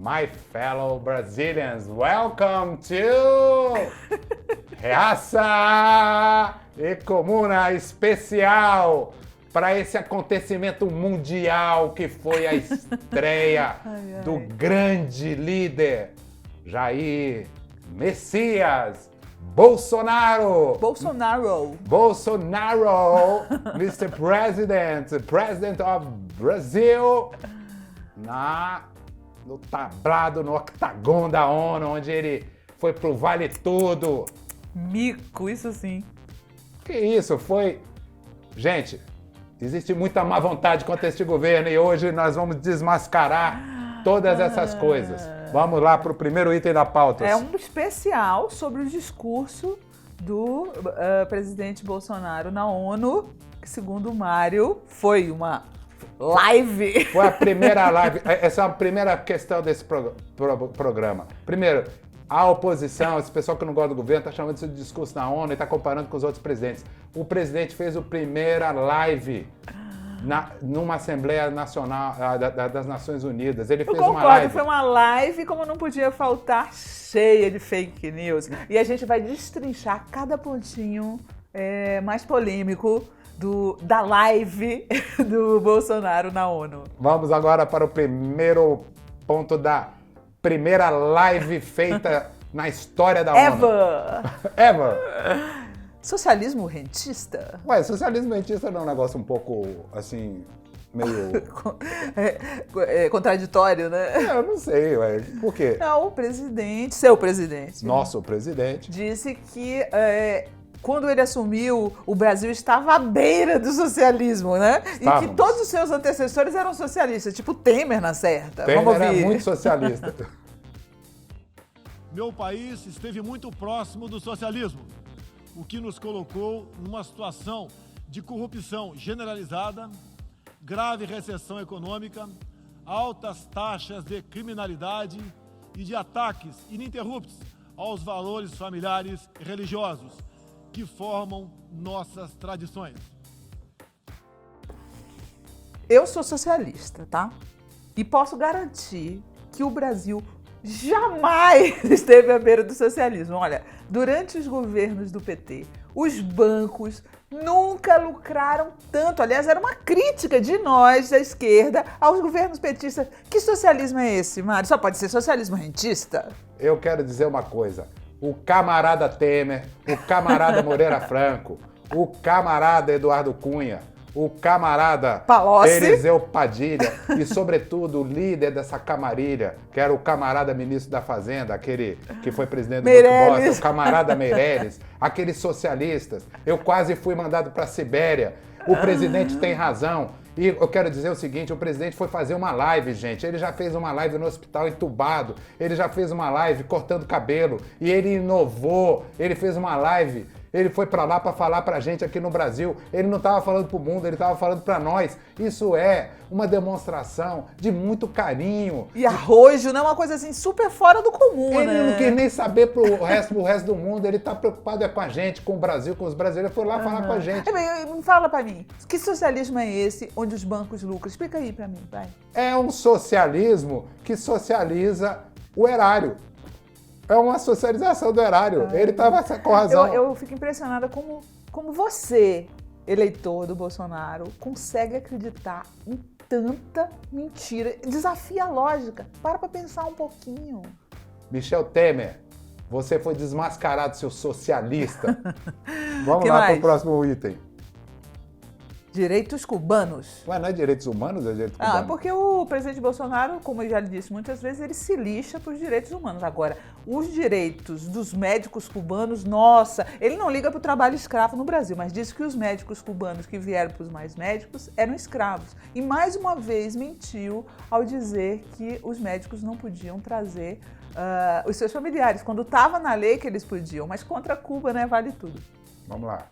My fellow Brazilians, welcome to Reaça e Comuna especial para esse acontecimento mundial que foi a estreia do grande líder Jair Messias Bolsonaro, Mr. President of Brazil, no tablado, no octagon da ONU, onde ele foi pro Vale Tudo. Mico, isso sim. Que isso, foi... Gente, existe muita má vontade contra este governo e hoje nós vamos desmascarar todas essas coisas. Vamos lá para o primeiro item da pauta. É um especial sobre o discurso do presidente Bolsonaro na ONU, que segundo o Mário foi uma live. Foi a primeira live, essa é a primeira questão desse programa. Primeiro, a oposição, esse pessoal que não gosta do governo, está chamando isso de discurso na ONU e está comparando com os outros presidentes. O presidente fez a primeira live numa Assembleia Nacional das Nações Unidas. Ele fez uma live. Foi uma live, como não podia faltar, cheia de fake news. E a gente vai destrinchar cada pontinho mais polêmico da live do Bolsonaro na ONU. Vamos agora para o primeiro ponto da primeira live feita na história da ONU. Ever! Socialismo rentista? Ué, socialismo rentista não é um negócio um pouco, assim, meio... contraditório, né? Eu não sei, ué. Por quê? Não, o presidente, seu presidente... Nosso presidente. Disse que... quando ele assumiu, o Brasil estava à beira do socialismo, né? Estávamos. E que todos os seus antecessores eram socialistas, tipo Temer na certa. Temer Vamos ouvir. era muito socialista. Meu país esteve muito próximo do socialismo, o que nos colocou numa situação de corrupção generalizada, grave recessão econômica, altas taxas de criminalidade e de ataques ininterruptos aos valores familiares e religiosos que formam nossas tradições. Eu sou socialista, tá? E posso garantir que o Brasil jamais esteve à beira do socialismo. Olha, durante os governos do PT, os bancos nunca lucraram tanto. Aliás, era uma crítica de nós, da esquerda, aos governos petistas. Que socialismo é esse, Mário? Só pode ser socialismo rentista? Eu quero dizer uma coisa. O camarada Temer, o camarada Moreira Franco, o camarada Eduardo Cunha, o camarada Palocci, Eliseu Padilha e, sobretudo, o líder dessa camarilha, que era o camarada ministro da Fazenda, aquele que foi presidente do Banco Bosta, o camarada Meirelles, aqueles socialistas. Eu quase fui mandado para a Sibéria. O presidente tem razão. E eu quero dizer o seguinte, o presidente foi fazer uma live, gente. Ele já fez uma live no hospital entubado, ele já fez uma live cortando cabelo, e ele inovou, ele fez uma live, ele foi pra lá pra falar pra gente aqui no Brasil. Ele não tava falando pro mundo, ele tava falando pra nós. Isso é uma demonstração de muito carinho. E arrojo, né? Uma coisa assim super fora do comum, ele né? Não quis nem saber pro resto do mundo, ele tá preocupado com a gente, com o Brasil, com os brasileiros. Ele foi lá falar com a gente. Fala pra mim, que socialismo é esse onde os bancos lucram? Explica aí pra mim, vai. É um socialismo que socializa o erário. É uma socialização do erário. Ele estava com razão. Eu fico impressionada como você, eleitor do Bolsonaro, consegue acreditar em tanta mentira. Desafia a lógica. Para pensar um pouquinho. Michel Temer, você foi desmascarado, seu socialista. Vamos Que lá mais? para o próximo item. Direitos cubanos. Ué, não é direitos humanos, é direito cubano? Porque o presidente Bolsonaro, como eu já lhe disse muitas vezes, ele se lixa para os direitos humanos. Agora, os direitos dos médicos cubanos, nossa, ele não liga para o trabalho escravo no Brasil, mas disse que os médicos cubanos que vieram para os mais médicos eram escravos. E mais uma vez mentiu ao dizer que os médicos não podiam trazer os seus familiares, quando estava na lei que eles podiam, mas contra Cuba, né, vale tudo. Vamos lá.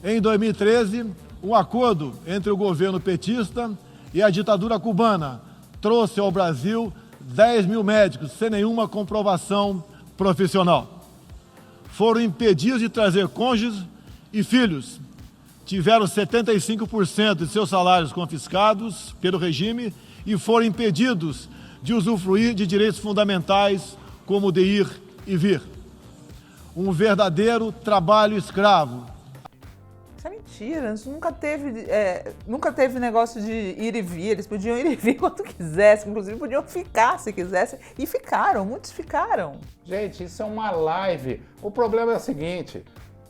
Em 2013, um acordo entre o governo petista e a ditadura cubana trouxe ao Brasil 10 mil médicos sem nenhuma comprovação profissional. Foram impedidos de trazer cônjuges e filhos. Tiveram 75% de seus salários confiscados pelo regime e foram impedidos de usufruir de direitos fundamentais como o de ir e vir. Um verdadeiro trabalho escravo. Isso é mentira, isso nunca teve negócio de ir e vir, eles podiam ir e vir quando quisessem, inclusive podiam ficar se quisessem, e ficaram, muitos ficaram. Gente, isso é uma live. O problema é o seguinte,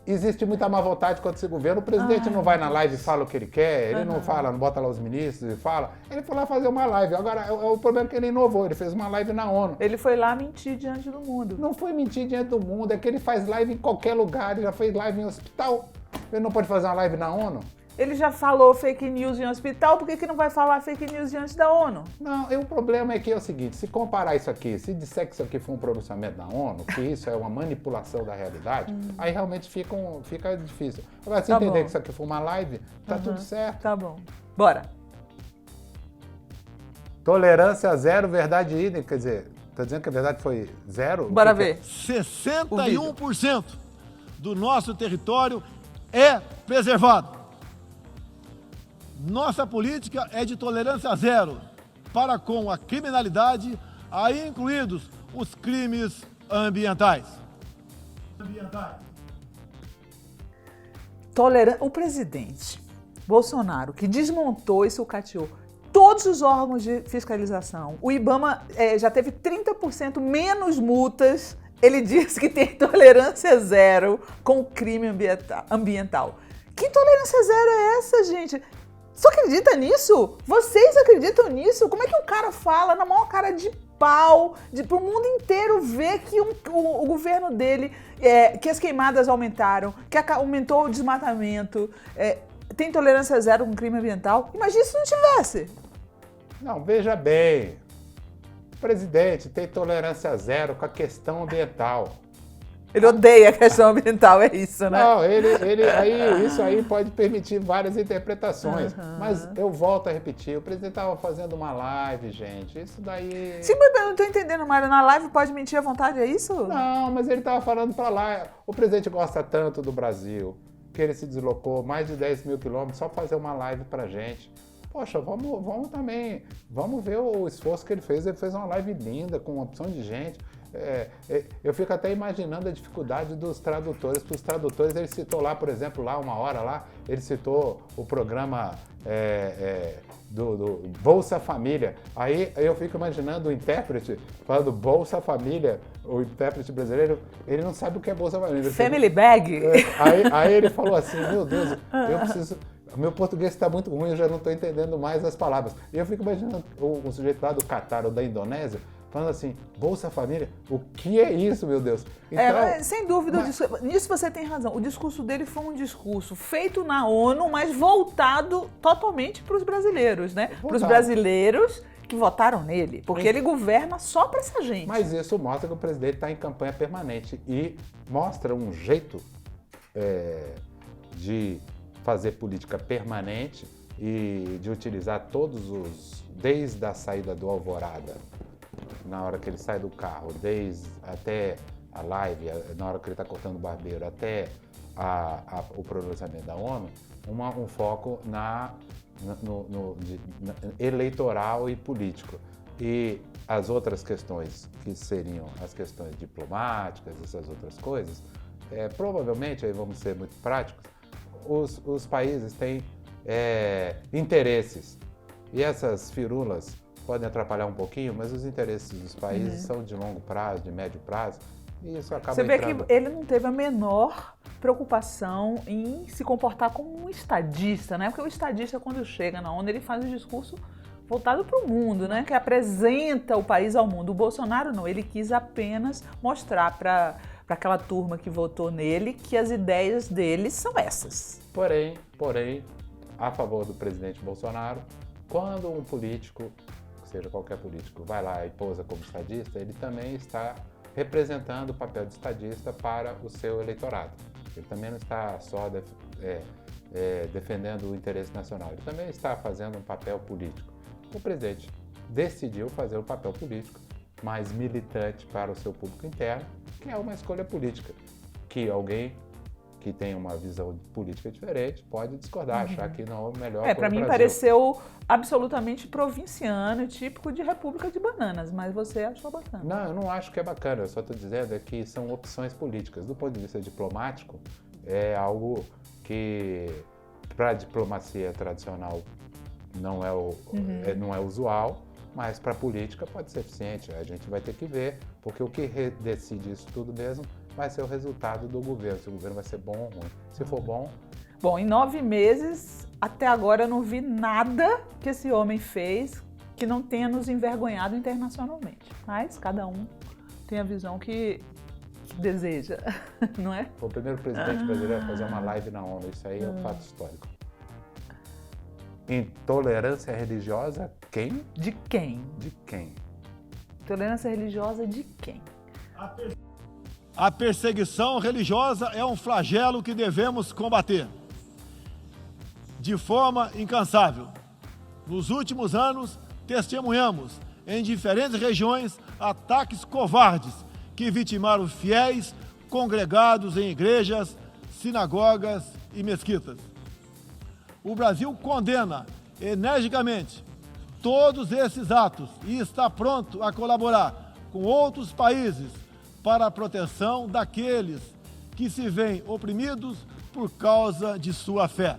existe muita má vontade contra esse governo, o presidente não vai na live e fala o que ele quer, ele não fala, não bota lá os ministros e fala, ele foi lá fazer uma live. Agora, o problema é que ele inovou, ele fez uma live na ONU. Ele foi lá mentir diante do mundo. Não foi mentir diante do mundo, é que ele faz live em qualquer lugar, ele já fez live em hospital. Ele não pode fazer uma live na ONU? Ele já falou fake news em hospital, por que não vai falar fake news diante da ONU? Não, o problema é que é o seguinte, se comparar isso aqui, se disser que isso aqui foi um pronunciamento da ONU, que isso é uma manipulação da realidade, aí realmente fica difícil. Agora, se entender que isso aqui foi uma live, tá tudo certo. Tá bom. Bora. Tolerância zero, verdade idem, quer dizer, tá dizendo que a verdade foi zero? Bora ver. 61% do nosso território é preservado. Nossa política é de tolerância zero para com a criminalidade, aí incluídos os crimes ambientais. O presidente Bolsonaro, que desmontou e sucateou todos os órgãos de fiscalização, o IBAMA já teve 30% menos multas, ele diz que tem tolerância zero com o crime ambiental. Que tolerância zero é essa, gente? Você acredita nisso? Vocês acreditam nisso? Como é que um cara fala na maior cara de pau, pro mundo inteiro ver que o governo dele, que as queimadas aumentaram, que aumentou o desmatamento, tem tolerância zero com crime ambiental? Imagina se não tivesse. Não, veja bem, o presidente tem tolerância zero com a questão ambiental. Ele odeia a questão ambiental, é isso, né? Não, isso aí pode permitir várias interpretações. Mas eu volto a repetir, o presidente estava fazendo uma live, gente. Isso daí... Sim, mas eu não estou entendendo, Mário. Na live pode mentir à vontade, é isso? Não, mas ele estava falando para lá. O presidente gosta tanto do Brasil que ele se deslocou mais de 10 mil quilômetros só para fazer uma live pra gente. Poxa, vamos ver o esforço que ele fez. Ele fez uma live linda, com uma opção de gente. Eu fico até imaginando a dificuldade dos tradutores. Para os tradutores, ele citou lá, por exemplo, lá uma hora lá, ele citou o programa do Bolsa Família. Aí eu fico imaginando o intérprete falando Bolsa Família, o intérprete brasileiro, ele não sabe o que é Bolsa Família. Family Bag? Aí ele falou assim, meu Deus, eu preciso... Meu português está muito ruim, eu já não estou entendendo mais as palavras. E eu fico imaginando o sujeito lá do Catar ou da Indonésia falando assim, Bolsa Família, o que é isso, meu Deus? Então, sem dúvida, nisso você tem razão. O discurso dele foi um discurso feito na ONU, mas voltado totalmente para os brasileiros, né? Para os brasileiros que votaram nele, porque ele governa só para essa gente. Mas isso mostra que o presidente está em campanha permanente e mostra um jeito de fazer política permanente e de utilizar desde a saída do Alvorada, na hora que ele sai do carro, desde até a live, na hora que ele está cortando o barbeiro, até o pronunciamento da ONU, um foco eleitoral e político. E as outras questões, que seriam as questões diplomáticas, essas outras coisas, provavelmente, aí vamos ser muito práticos, os países têm interesses e essas firulas podem atrapalhar um pouquinho, mas os interesses dos países são de longo prazo, de médio prazo, e isso acaba Você vê que ele não teve a menor preocupação em se comportar como um estadista, né? Porque o estadista, quando chega na ONU, ele faz um discurso voltado para o mundo, né? Que apresenta o país ao mundo. O Bolsonaro não, ele quis apenas mostrar para aquela turma que votou nele que as ideias dele são essas. Porém, a favor do presidente Bolsonaro, quando um político, seja qualquer político, vai lá e pousa como estadista, ele também está representando o papel de estadista para o seu eleitorado. Ele também não está só defendendo o interesse nacional, ele também está fazendo um papel político. O presidente decidiu fazer um papel político mais militante para o seu público interno, que é uma escolha política, que alguém que tem uma visão política diferente pode discordar, achar que não é o melhor para mim Brasil. pareceu absolutamente provinciano, típico de República de Bananas, mas você achou bacana. Não, eu não acho que é bacana, eu só estou dizendo que são opções políticas. Do ponto de vista diplomático, é algo que para a diplomacia tradicional não é usual, mas para a política pode ser eficiente. A gente vai ter que ver, porque o que decide isso tudo mesmo vai ser o resultado do governo, se o governo vai ser bom ou ruim. Se for bom... Bom, em 9 meses, até agora eu não vi nada que esse homem fez que não tenha nos envergonhado internacionalmente. Mas cada um tem a visão que deseja, não é? Foi o primeiro presidente brasileiro a fazer uma live na ONU, isso aí é um fato histórico. Intolerância religiosa, quem? De quem? De quem? Intolerância religiosa de quem? A perseguição religiosa é um flagelo que devemos combater de forma incansável. Nos últimos anos, testemunhamos em diferentes regiões ataques covardes que vitimaram fiéis congregados em igrejas, sinagogas e mesquitas. O Brasil condena energicamente todos esses atos e está pronto a colaborar com outros países para a proteção daqueles que se veem oprimidos por causa de sua fé.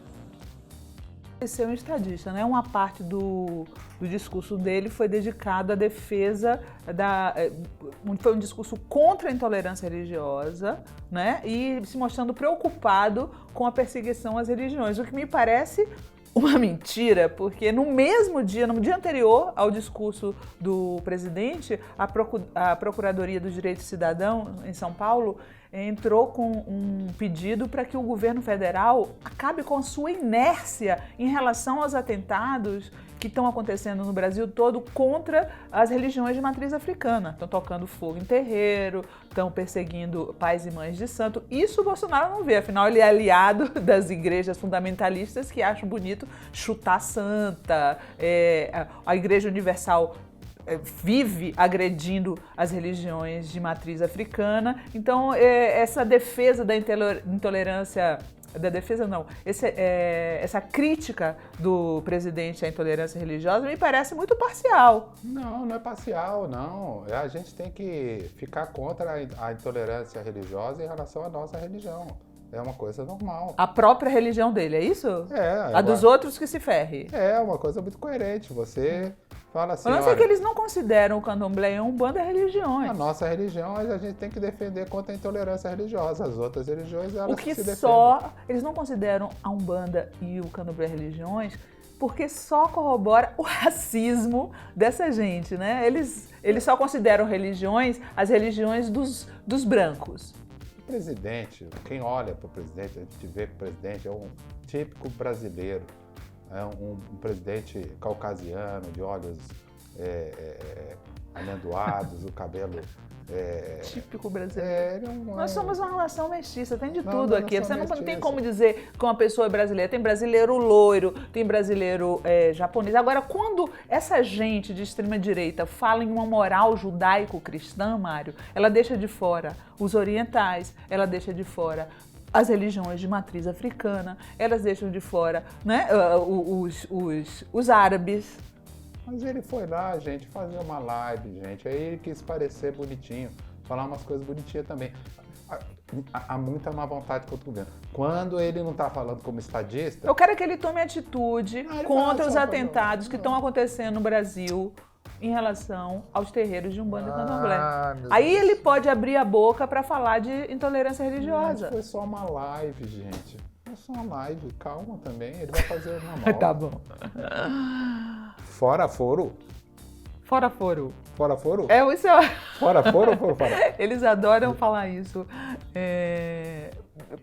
Esse é um estadista, né? Uma parte do discurso dele foi dedicado à defesa foi um discurso contra a intolerância religiosa, né? E se mostrando preocupado com a perseguição às religiões, o que me parece uma mentira, porque no dia anterior ao discurso do presidente, a Procuradoria dos Direitos do Cidadão em São Paulo entrou com um pedido para que o governo federal acabe com a sua inércia em relação aos atentados que estão acontecendo no Brasil todo contra as religiões de matriz africana. Estão tocando fogo em terreiro, estão perseguindo pais e mães de santo. Isso o Bolsonaro não vê, afinal ele é aliado das igrejas fundamentalistas que acham bonito chutar santa. A Igreja Universal vive agredindo as religiões de matriz africana. Então, essa defesa da intolerância... Essa crítica do presidente à intolerância religiosa me parece muito parcial. Não é parcial, não. A gente tem que ficar contra a intolerância religiosa em relação à nossa religião. É uma coisa normal. A própria religião dele, é isso? A dos outros que se ferre. É uma coisa muito coerente. Você fala assim... Eu não sei que eles não consideram o candomblé e a umbanda religiões. A nossa religião, a gente tem que defender contra a intolerância religiosa. As outras religiões, elas se defendem. Eles não consideram a umbanda e o candomblé religiões porque só corrobora o racismo dessa gente, né? Eles só consideram religiões as religiões dos brancos. O presidente, quem olha para o presidente, a gente vê que o presidente é um típico brasileiro. É um presidente caucasiano, de olhos amendoados, o cabelo... típico brasileiro. Nós somos uma nação mestiça, tem de tudo aqui. Você não tem como dizer que uma pessoa é brasileira. Tem brasileiro loiro, tem brasileiro japonês. Agora, quando essa gente de extrema-direita fala em uma moral judaico-cristã, Mário, ela deixa de fora os orientais, ela deixa de fora as religiões de matriz africana, elas deixam de fora, né, os árabes. Mas ele foi lá, gente, fazer uma live, gente. Aí ele quis parecer bonitinho, falar umas coisas bonitinhas também. Há muita má vontade contra o governo. Quando ele não está falando como estadista... Eu quero que ele tome atitude contra os atentados que estão acontecendo no Brasil em relação aos terreiros de Umbanda e Candomblé. Aí ele pode abrir a boca para falar de intolerância religiosa. Mas foi só uma live, gente. Foi só uma live. Calma também, ele vai fazer normal. Tá bom. Fora foro. Fora foro. Fora foro? Isso é... Fora foro ou foro fora? Eles adoram falar isso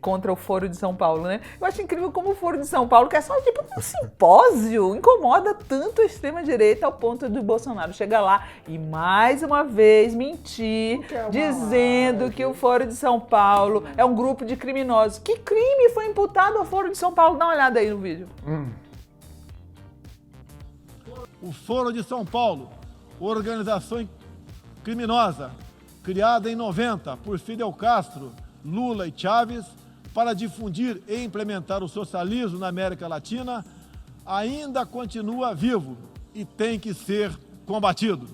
contra o Foro de São Paulo, né? Eu acho incrível como o Foro de São Paulo, que é só tipo um simpósio, incomoda tanto a extrema-direita ao ponto do Bolsonaro chegar lá e mais uma vez mentir, dizendo que o Foro de São Paulo é um grupo de criminosos. Que crime foi imputado ao Foro de São Paulo? Dá uma olhada aí no vídeo. O Foro de São Paulo, organização criminosa, criada em 90 por Fidel Castro, Lula e Chávez, para difundir e implementar o socialismo na América Latina ainda continua vivo e tem que ser combatido.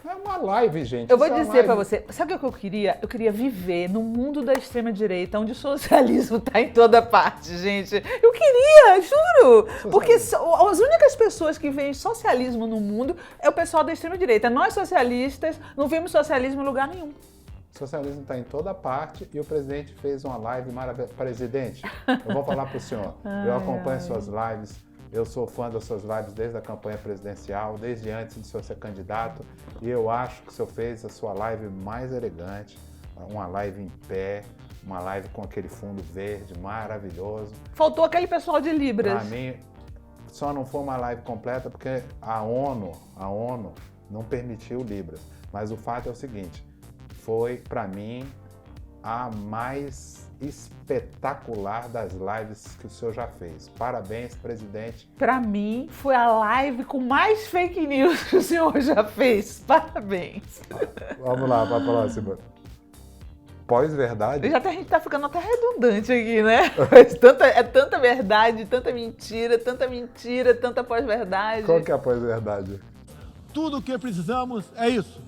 É uma live, gente. Eu vou dizer pra você, sabe o que eu queria? Eu queria viver no mundo da extrema-direita, onde o socialismo tá em toda parte, gente. Eu queria, juro. Porque as únicas pessoas que veem socialismo no mundo é o pessoal da extrema-direita. Nós, socialistas, não vemos socialismo em lugar nenhum. O socialismo está em toda parte e o presidente fez uma live maravilhosa. Presidente, eu vou falar para o senhor. Eu acompanho suas lives. Eu sou fã das suas lives desde a campanha presidencial, desde antes de o senhor ser candidato. E eu acho que o senhor fez a sua live mais elegante, uma live em pé, uma live com aquele fundo verde maravilhoso. Faltou aquele pessoal de Libras. Para mim, só não foi uma live completa porque a ONU não permitiu Libras. Mas o fato é o seguinte, foi, para mim, a mais espetacular das lives que o senhor já fez. Parabéns, presidente. Para mim, foi a live com mais fake news que o senhor já fez. Parabéns. Vamos lá, para a próxima. Pós-verdade? A gente tá ficando até redundante aqui, né? É tanta verdade, tanta mentira, tanta pós-verdade. Qual que é a pós-verdade? Tudo o que precisamos é isso.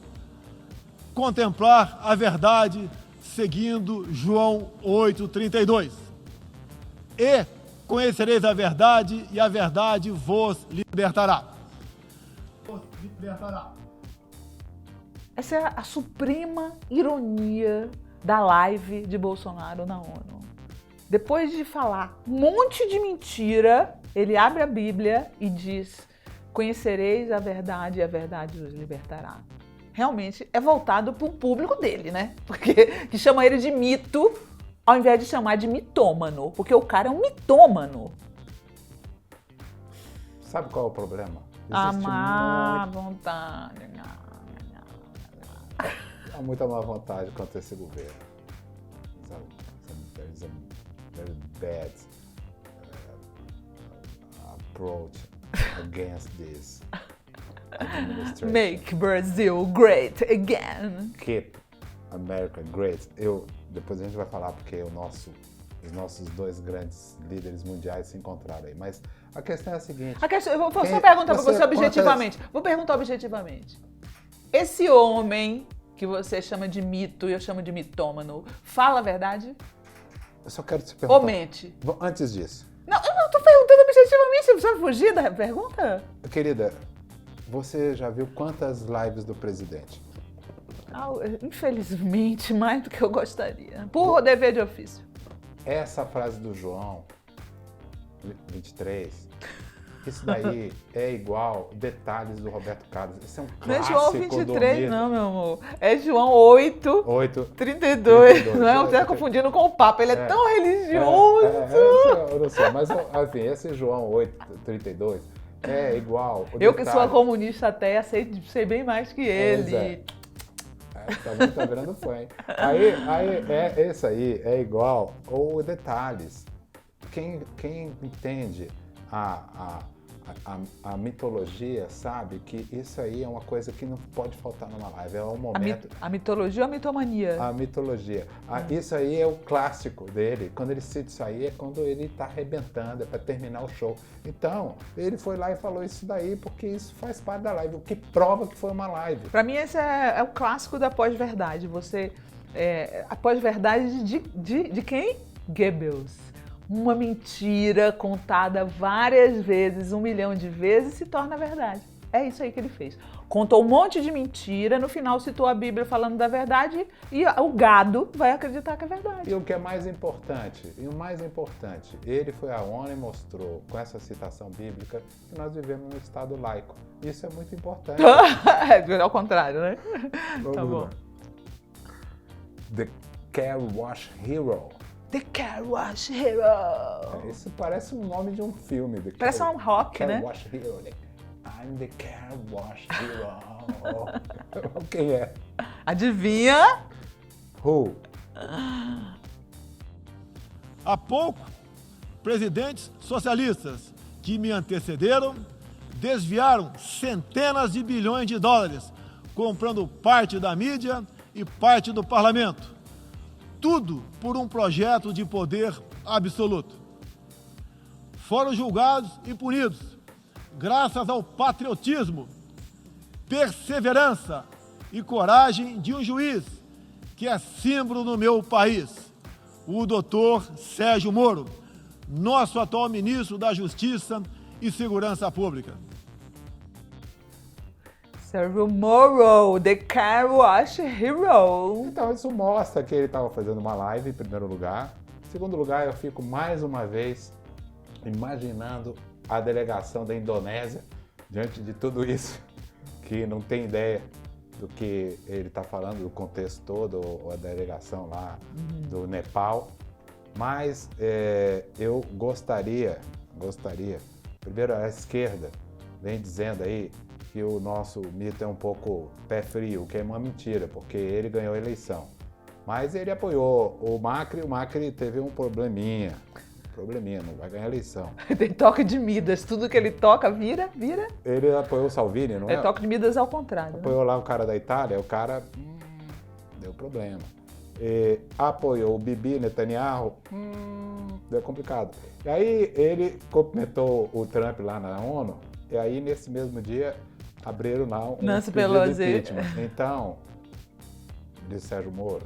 Contemplar a verdade seguindo João 8,32. E conhecereis a verdade, e a verdade vos libertará. Essa é a suprema ironia da live de Bolsonaro na ONU. Depois de falar um monte de mentira, ele abre a Bíblia e diz: conhecereis a verdade e a verdade vos libertará. Realmente é voltado para o público dele, né? Porque que chama ele de mito, ao invés de chamar de mitômano, porque o cara é um mitômano. Sabe qual é o problema? Má vontade. Há muita má vontade contra esse governo. There's a very bad approach against this. Make Brazil great again. Keep America great. Depois a gente vai falar porque os nossos dois grandes líderes mundiais se encontraram aí. Mas a questão é a seguinte. Eu vou só perguntar para você objetivamente. Vou perguntar objetivamente. Esse homem que você chama de mito e eu chamo de mitômano, fala a verdade? Eu só quero te perguntar. Ou mente? Antes disso. Não, eu não tô perguntando objetivamente. Você precisa fugir da pergunta? Querida, você já viu quantas lives do presidente? Infelizmente, mais do que eu gostaria. Por dever de ofício. Essa frase do João 23, isso daí é igual detalhes do Roberto Carlos. Isso é um clássico. Não é João 23, não, meu amor. É João 8, 32. Não é? Você tá confundindo com o Papa. Ele é tão religioso. Eu não sei, mas assim, esse João 8, 32 é igual. Eu que sou a comunista até, sei bem mais que ele. Tá virando fã, hein? Esse aí é igual ou detalhes. Quem entende a mitologia sabe que isso aí é uma coisa que não pode faltar numa live. É um momento. A mitologia ou a mitomania? A mitologia. Isso aí é o clássico dele. Quando ele cita isso aí é quando ele tá arrebentando, é para terminar o show. Então, ele foi lá e falou isso daí porque isso faz parte da live, o que prova que foi uma live. Para mim, esse é o clássico da pós-verdade. A pós-verdade de quem? Goebbels. Uma mentira contada várias vezes, 1 milhão de vezes, se torna verdade. É isso aí que ele fez. Contou um monte de mentira, no final citou a Bíblia falando da verdade e o gado vai acreditar que é verdade. E o que é mais importante, ele foi à ONU e mostrou com essa citação bíblica que nós vivemos num estado laico. Isso é muito importante. Ao contrário, né? Tá bom. The Car Wash Hero. The Car Wash Hero. Isso parece um nome de um filme. Parece um rock, Car né? Wash Hero. I'm the Car Wash Hero. Quem é? Adivinha? Who? Há pouco, presidentes socialistas que me antecederam desviaram centenas de bilhões de dólares, comprando parte da mídia e parte do parlamento. tudo por um projeto de poder absoluto. Foram julgados e punidos, graças ao patriotismo, perseverança e coragem de um juiz que é símbolo no meu país, o doutor Sérgio Moro, nosso atual ministro da Justiça e Segurança Pública. Sérgio Moro, the car wash hero. Então isso mostra que ele estava fazendo uma live, em primeiro lugar. Em segundo lugar, eu fico mais uma vez imaginando a delegação da Indonésia diante de tudo isso, que não tem ideia do que ele está falando, do contexto todo, ou a delegação lá do Nepal. Mas eu gostaria, primeiro a esquerda vem dizendo aí que o nosso mito é um pouco pé frio, que é uma mentira, porque ele ganhou a eleição. Mas ele apoiou o Macri teve um probleminha, não vai ganhar a eleição. Tem toque de Midas, tudo que ele toca vira. Ele apoiou o Salvini, não é? É toque de Midas ao contrário. Apoiou lá o cara da Itália, o cara deu problema. E apoiou o Bibi Netanyahu, deu complicado. E aí ele cumprimentou o Trump lá na ONU, e aí nesse mesmo dia abriram lá um Nancy pedido Pelosi. de impeachment. Então, disse Sérgio Moro,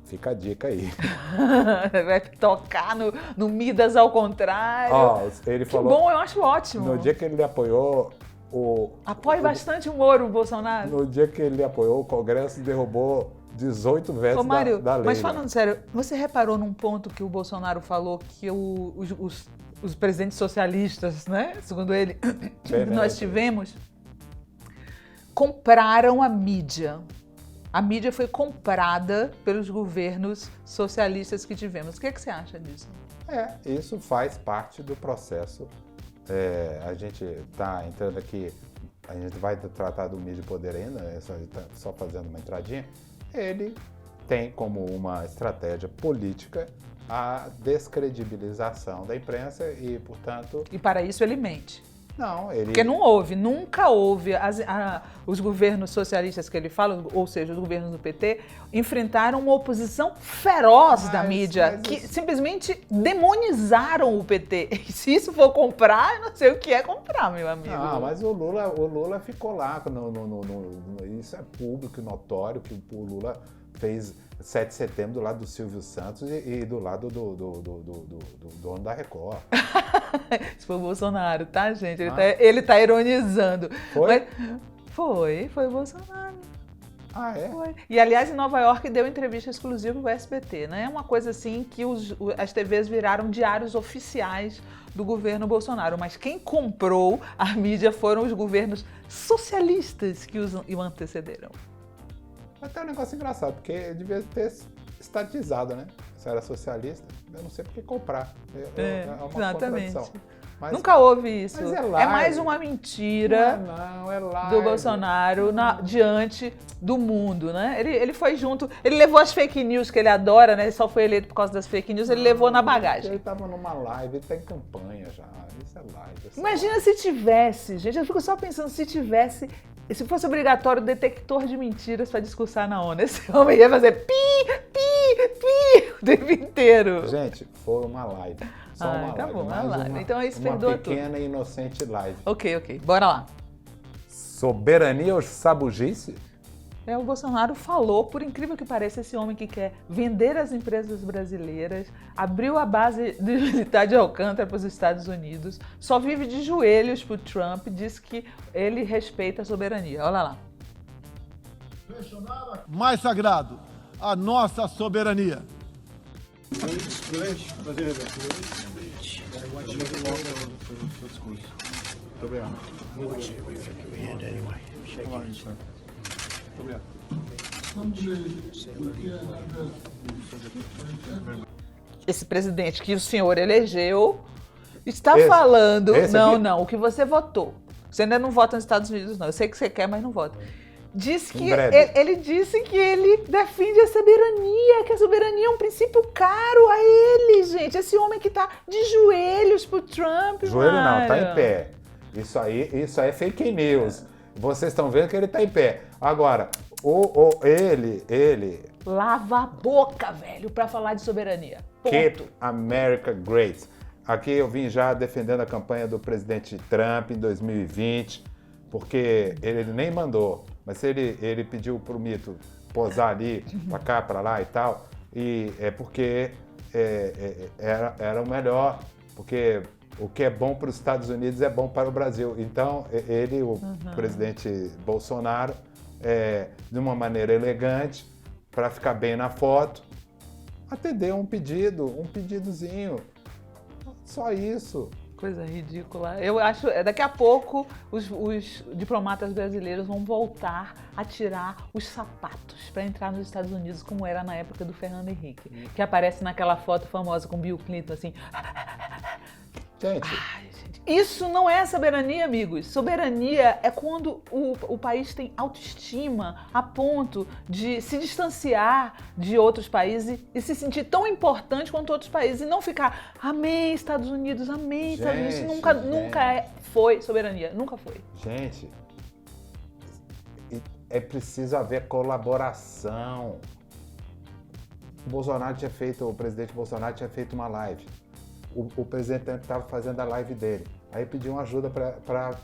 fica a dica aí. Vai tocar no Midas ao contrário. Ele que falou, bom, eu acho ótimo. no dia que ele apoiou Apoie bastante o Moro, o Bolsonaro. No dia que ele apoiou, o Congresso derrubou 18 vetos Mário, da lei. mas falando sério, você reparou num ponto que o Bolsonaro falou que os presidentes socialistas, né, segundo ele, que nós tivemos, compraram a mídia. A mídia foi comprada pelos governos socialistas que tivemos. O que você acha disso? Isso faz parte do processo. A gente está entrando aqui, a gente vai tratar do mídia poder ainda, só fazendo uma entradinha. Ele tem como uma estratégia política a descredibilização da imprensa e, portanto... E para isso ele mente. Não, ele... Porque nunca houve, os governos socialistas que ele fala, ou seja, os governos do PT, enfrentaram uma oposição feroz da mídia, que simplesmente demonizaram o PT. E se isso for comprar, eu não sei o que é comprar, meu amigo. Não, mas o Lula ficou lá, isso é público e notório, que o Lula fez 7 de setembro do lado do Silvio Santos e do lado do dono da Record. Isso foi o Bolsonaro, tá, gente? Ele tá ironizando. Foi? Foi o Bolsonaro. É? Foi. E, aliás, em Nova York deu entrevista exclusiva pro SBT, né? É uma coisa assim que as TVs viraram diários oficiais do governo Bolsonaro. Mas quem comprou a mídia foram os governos socialistas que o antecederam. Até um negócio engraçado, porque devia ter estatizado, né? Se era socialista, eu não sei por que comprar. É uma exatamente. Contradição. Mas, nunca houve isso. Mas é mais uma mentira do Bolsonaro diante do mundo, né? Ele foi junto, ele levou as fake news que ele adora, né? Ele só foi eleito por causa das fake news, ele levou na bagagem. Ele estava numa live, ele tá em campanha já. Isso é live. Imagina se tivesse, gente, eu fico só pensando, se fosse obrigatório o detector de mentiras para discursar na ONU, esse homem ia fazer pi o tempo inteiro. Gente, foi uma live. Só uma live. Tá bom, uma live. Então isso uma perdoa pequena tudo. e inocente live. Ok. Bora lá. Soberania ou sabugice? O Bolsonaro falou, por incrível que pareça, esse homem que quer vender as empresas brasileiras, abriu a base militar de Alcântara para os Estados Unidos, só vive de joelhos para o Trump, diz que ele respeita a soberania. Olha lá. Mais sagrado, a nossa soberania. Esse presidente que o senhor elegeu está falando... Não, o que você votou. Você ainda não vota nos Estados Unidos, não. Eu sei que você quer, mas não vota. Ele disse que ele defende a soberania, que a soberania é um princípio caro a ele, gente. Esse homem que tá de joelhos pro Trump, Joelho não, tá em pé. Isso aí é fake news. Vocês estão vendo que ele tá em pé. Agora, Ele... Lava a boca, velho, pra falar de soberania. Ponto. Keep America Great. Aqui eu vim já defendendo a campanha do presidente Trump em 2020, porque ele nem mandou, mas ele pediu pro mito posar ali, pra cá, pra lá e tal, e é porque era o melhor, porque o que é bom para os Estados Unidos é bom para o Brasil. Então, o presidente Bolsonaro, de uma maneira elegante, para ficar bem na foto, atendeu um pedidozinho. Só isso. Coisa ridícula. Eu acho, daqui a pouco, os diplomatas brasileiros vão voltar a tirar os sapatos para entrar nos Estados Unidos, como era na época do Fernando Henrique, que aparece naquela foto famosa com Bill Clinton, assim... Gente, isso não é soberania, amigos. Soberania é quando o país tem autoestima a ponto de se distanciar de outros países e se sentir tão importante quanto outros países e não ficar amém, Estados Unidos, amém, Estados Unidos. Isso nunca foi soberania, nunca foi. Gente, é preciso haver colaboração. O presidente Bolsonaro tinha feito uma live. O presidente estava fazendo a live dele. Aí pediu uma ajuda para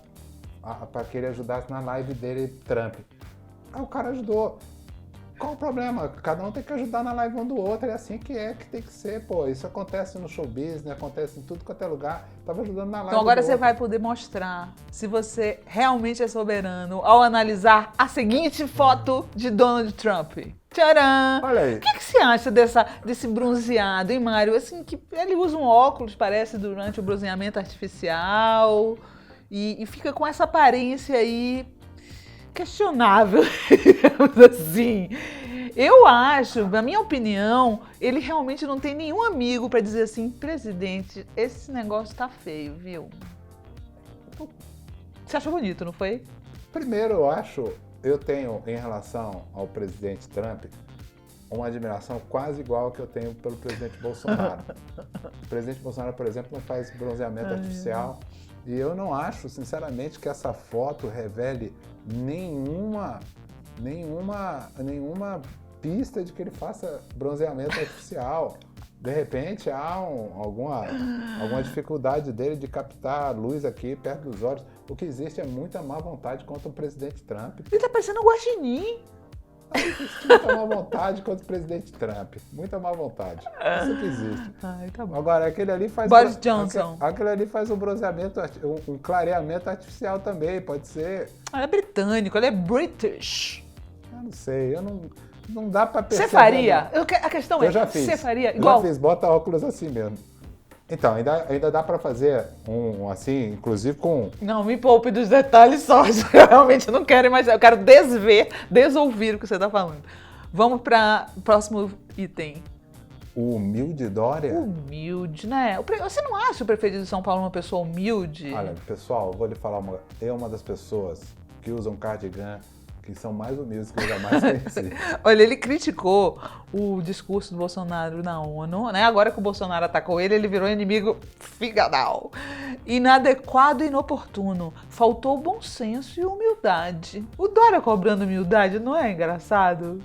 que ele ajudasse na live dele, Trump. Aí o cara ajudou. Qual o problema? Cada um tem que ajudar na live um do outro. É assim que tem que ser, pô. Isso acontece no show business, acontece em tudo quanto é lugar. Tava ajudando na live. Então agora você vai poder mostrar se você realmente é soberano ao analisar a seguinte foto de Donald Trump. Tcharam! Olha aí. O que você acha desse bronzeado, hein, Mário? Assim, que ele usa um óculos, parece, durante o bronzeamento artificial e fica com essa aparência aí questionável, digamos assim. Eu acho, na minha opinião, ele realmente não tem nenhum amigo para dizer assim, presidente, esse negócio tá feio, viu? Você achou bonito, não foi? Primeiro, eu tenho, em relação ao presidente Trump, uma admiração quase igual que eu tenho pelo presidente Bolsonaro. O presidente Bolsonaro, por exemplo, não faz bronzeamento artificial. E eu não acho, sinceramente, que essa foto revele nenhuma pista de que ele faça bronzeamento artificial. De repente, há alguma dificuldade dele de captar a luz aqui perto dos olhos. O que existe é muita má vontade contra o presidente Trump. Ele tá parecendo um guaxinim. Existe muita má vontade contra o presidente Trump. Muita má vontade. Isso que existe. Ai, tá bom. Agora, aquele ali faz... Boris Johnson. Aquele ali faz um bronzeamento, um clareamento artificial também, pode ser. É britânico, ele é British. Eu não sei, não dá pra perceber. Você faria? A questão é, eu já fiz. Você faria igual? Eu já fiz, bota óculos assim mesmo. Então, ainda dá pra fazer um assim, inclusive com... Não, me poupe dos detalhes só, eu realmente não quero imaginar, eu quero desouvir o que você tá falando. Vamos para o próximo item. O humilde Dória? Humilde, né? Você não acha o prefeito de São Paulo uma pessoa humilde? Olha, pessoal, vou lhe falar uma das pessoas que usam cardigan que são mais humildes que eu jamais conheci. Olha, ele criticou o discurso do Bolsonaro na ONU, né? Agora que o Bolsonaro atacou ele, ele virou inimigo figadal. Inadequado e inoportuno. Faltou bom senso e humildade. O Dória cobrando humildade não é engraçado?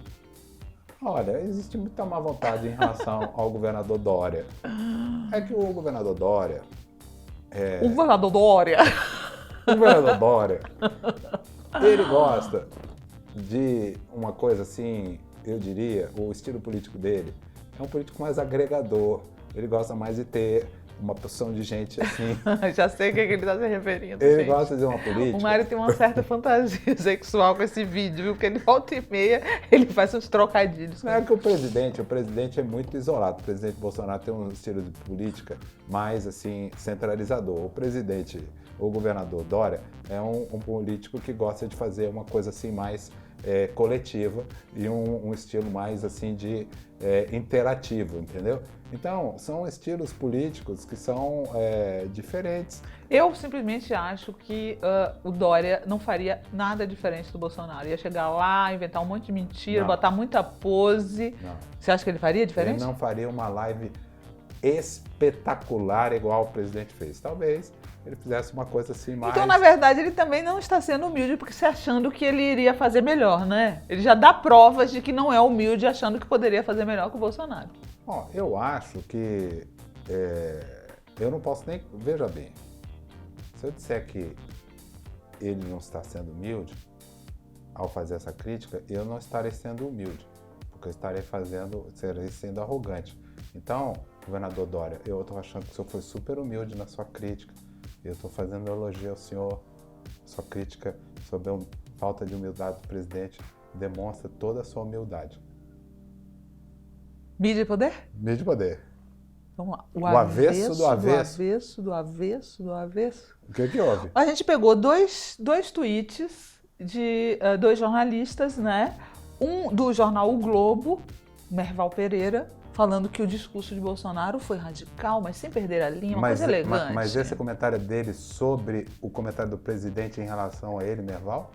Olha, existe muita má vontade em relação ao governador Dória. É que o governador Dória... O governador Dória... O governador Dória, ele gosta de uma coisa assim, eu diria, o estilo político dele é um político mais agregador. Ele gosta mais de ter uma porção de gente assim. Já sei o que ele está se referindo. Ele gosta de uma política. O Mário tem uma certa fantasia sexual com esse vídeo, viu? Porque ele volta e meia, ele faz uns trocadilhos. Não é que o presidente é muito isolado. O presidente Bolsonaro tem um estilo de política mais assim, centralizador. O governador Dória é um político que gosta de fazer uma coisa assim mais coletiva e um estilo mais assim de interativo, entendeu? Então, são estilos políticos que são diferentes. Eu simplesmente acho que o Dória não faria nada diferente do Bolsonaro. Ia chegar lá, inventar um monte de mentira, botar muita pose. Não. Você acha que ele faria diferente? Ele não faria uma live espetacular igual o presidente fez. Talvez ele fizesse uma coisa assim mais... Então, na verdade, ele também não está sendo humilde porque se achando que ele iria fazer melhor, né? Ele já dá provas de que não é humilde achando que poderia fazer melhor que o Bolsonaro. Bom, eu acho que eu não posso nem... Veja bem, se eu disser que ele não está sendo humilde, ao fazer essa crítica, eu não estarei sendo humilde, porque eu estarei sendo arrogante. Então, governador Dória, eu estou achando que o senhor foi super humilde na sua crítica. Eu estou fazendo elogio ao senhor. Sua crítica sobre a falta de humildade do presidente demonstra toda a sua humildade. Mídia e poder? Mídia e poder. Vamos lá. O avesso do avesso. Do avesso. O que houve? A gente pegou dois tweets de dois jornalistas, né? Um do jornal O Globo, Merval Pereira, falando que o discurso de Bolsonaro foi radical, mas sem perder a linha, uma coisa elegante. Mas esse comentário dele sobre o comentário do presidente em relação a ele, Merval?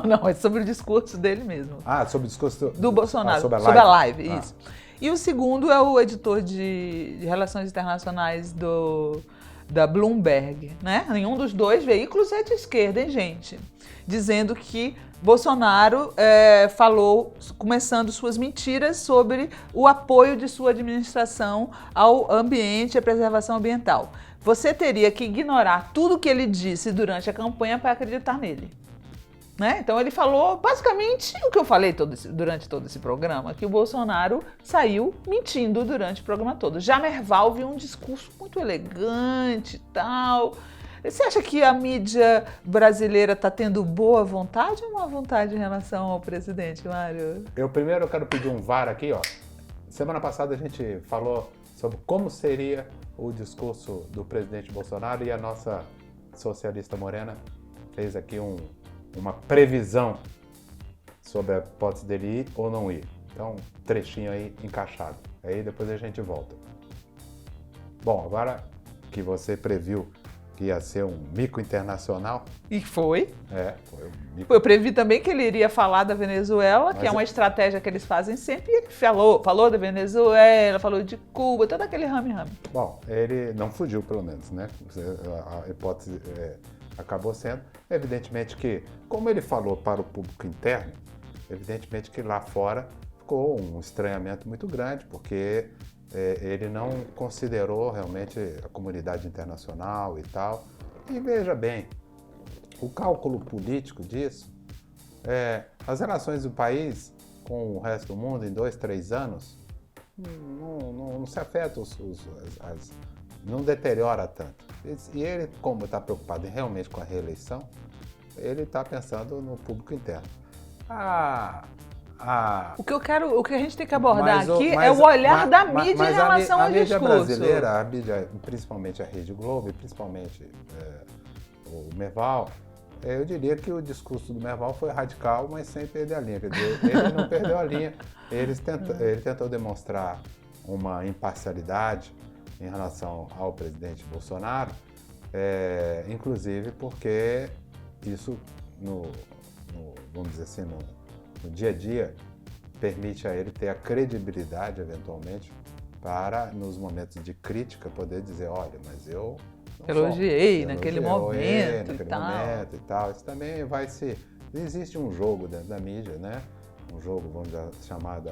Não, é sobre o discurso dele mesmo. Ah, sobre o discurso do Bolsonaro, sobre a live, isso. E o segundo é o editor de Relações Internacionais da Bloomberg, né? Nenhum dos dois veículos é de esquerda, hein, gente? Dizendo que Bolsonaro falou, começando suas mentiras sobre o apoio de sua administração ao ambiente e à preservação ambiental. Você teria que ignorar tudo que ele disse durante a campanha para acreditar nele. Né? Então ele falou basicamente o que eu falei durante todo esse programa, que o Bolsonaro saiu mentindo durante o programa todo. Já Merval viu um discurso muito elegante e tal. Você acha que a mídia brasileira está tendo boa vontade ou má vontade em relação ao presidente, Mário? Eu quero pedir um VAR aqui, ó. Semana passada a gente falou sobre como seria o discurso do presidente Bolsonaro e a nossa socialista Morena fez aqui uma previsão sobre a hipótese dele ir ou não ir. Então, trechinho aí encaixado. Aí depois a gente volta. Bom, agora que você previu que ia ser um mico internacional. E foi. Foi um mico. Eu previ também que ele iria falar da Venezuela, que é uma estratégia que eles fazem sempre. E ele falou da Venezuela, falou de Cuba, todo aquele rame-rame. Bom, ele não fugiu, pelo menos, né? A hipótese acabou sendo. Evidentemente que, como ele falou para o público interno, evidentemente que lá fora ficou um estranhamento muito grande, porque ele não considerou realmente a comunidade internacional e tal. E veja bem, o cálculo político disso, as relações do país com o resto do mundo em 2, 3 anos, não se afeta, não deteriora tanto. E ele, como está preocupado realmente com a reeleição, ele está pensando no público interno. O que a gente tem que abordar aqui é o olhar da mídia em relação ao discurso. A mídia brasileira, a mídia, principalmente a Rede Globo, e principalmente o Merval, eu diria que o discurso do Merval foi radical, mas sem perder a linha. Quer dizer, ele não perdeu a linha, ele tentou demonstrar uma imparcialidade em relação ao presidente Bolsonaro, inclusive porque isso, vamos dizer assim, no dia a dia, permite a ele ter a credibilidade, eventualmente, para, nos momentos de crítica, poder dizer, olha, mas eu elogiei naquele momento e tal. Isso também vai ser... Existe um jogo dentro da mídia, né? Um jogo, vamos chamar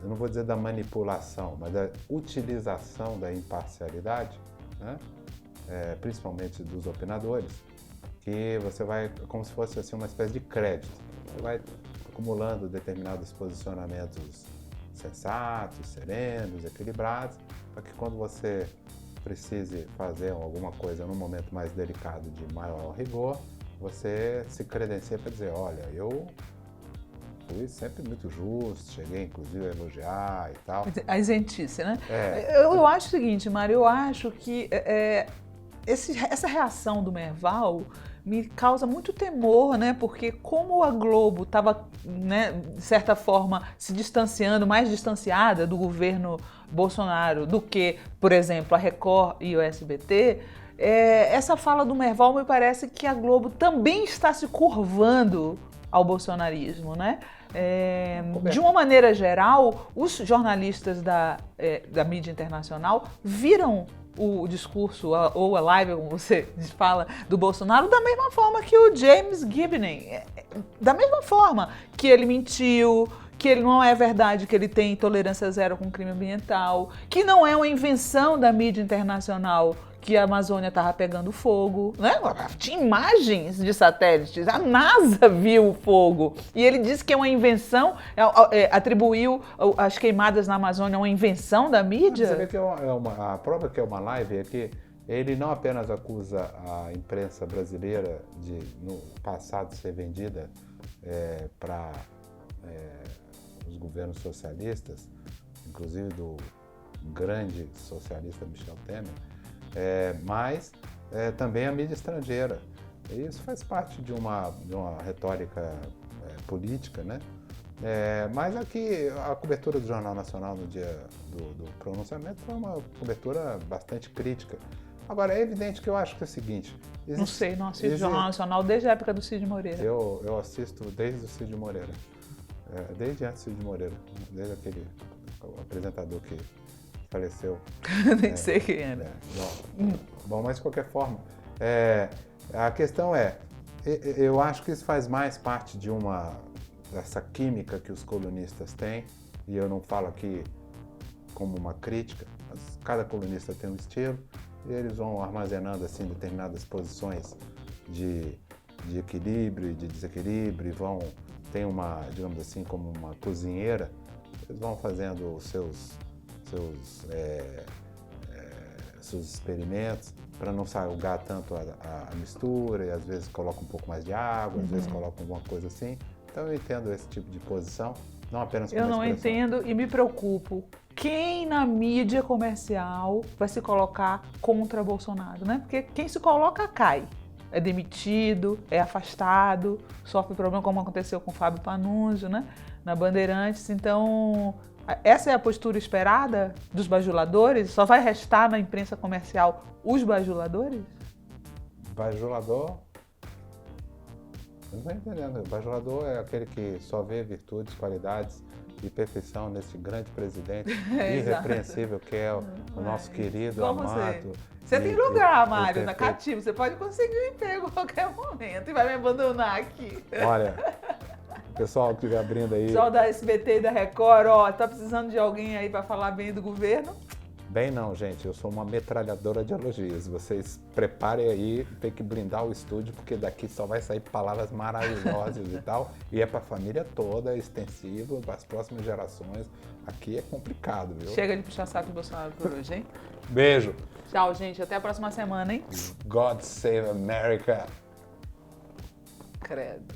eu não vou dizer da manipulação, mas da utilização da imparcialidade, né? Principalmente dos opinadores, que você vai, como se fosse assim, uma espécie de crédito. Você vai acumulando determinados posicionamentos sensatos, serenos, equilibrados, para que quando você precise fazer alguma coisa num momento mais delicado, de maior rigor, você se credencia para dizer, olha, eu fui sempre muito justo, cheguei inclusive a elogiar e tal. A isentice, né? Eu acho o seguinte, Mário, eu acho que essa reação do Merval me causa muito temor, né? Porque como a Globo estava, né, de certa forma, se distanciando, mais distanciada do governo Bolsonaro do que, por exemplo, a Record e o SBT, essa fala do Merval me parece que a Globo também está se curvando ao bolsonarismo, né? De uma maneira geral, os jornalistas da mídia internacional viram o discurso ou a live, como você fala, do Bolsonaro da mesma forma que o James Gibney. Da mesma forma que ele mentiu, que ele não é verdade que ele tem tolerância zero com crime ambiental, que não é uma invenção da mídia internacional que a Amazônia estava pegando fogo, né? Tinha imagens de satélites, a NASA viu o fogo. E ele disse que é uma invenção, atribuiu as queimadas na Amazônia a uma invenção da mídia. Você vê que a prova que é uma live é que ele não apenas acusa a imprensa brasileira de, no passado, ser vendida para os governos socialistas, inclusive do grande socialista Michel Temer, mas também a mídia estrangeira. E isso faz parte de uma retórica política, né? Mas aqui a cobertura do Jornal Nacional no dia do pronunciamento foi uma cobertura bastante crítica. Agora, é evidente que eu acho que é o seguinte... Não assisto o Jornal Nacional desde a época do Cid Moreira. Eu assisto desde o Cid Moreira. Desde antes do Cid Moreira. Desde aquele apresentador que faleceu. Nem sei quem era. Bom, mas de qualquer forma, a questão eu acho que isso faz mais parte dessa química que os colunistas têm, e eu não falo aqui como uma crítica, mas cada colunista tem um estilo, e eles vão armazenando assim determinadas posições de equilíbrio e de desequilíbrio, tem uma, digamos assim, como uma cozinheira, eles vão fazendo os seus experimentos para não salgar tanto a mistura, e às vezes coloca um pouco mais de água, às vezes coloca alguma coisa assim. Então eu entendo esse tipo de posição, não apenas como expressão. Eu não entendo e me preocupo. Quem na mídia comercial vai se colocar contra Bolsonaro, né? Porque quem se coloca cai. É demitido, é afastado, sofre problema como aconteceu com o Fábio Panunzio, né? Na Bandeirantes. Então, essa é a postura esperada dos bajuladores? Só vai restar na imprensa comercial os bajuladores? Bajulador? Eu não estou entendendo. Bajulador é aquele que só vê virtudes, qualidades e perfeição nesse grande presidente irrepreensível que é o nosso querido, amado. Você tem lugar, Mário, na Cativo. Você pode conseguir um emprego a qualquer momento e vai me abandonar aqui. Olha, pessoal que estiver abrindo aí... Pessoal da SBT e da Record, tá precisando de alguém aí para falar bem do governo? Bem não, gente. Eu sou uma metralhadora de elogios. Vocês preparem aí, tem que blindar o estúdio, porque daqui só vai sair palavras maravilhosas e tal. E é para a família toda, é extensivo, para as próximas gerações. Aqui é complicado, viu? Chega de puxar saco do Bolsonaro por hoje, hein? Beijo. Tchau, gente. Até a próxima semana, hein? God save America. Credo.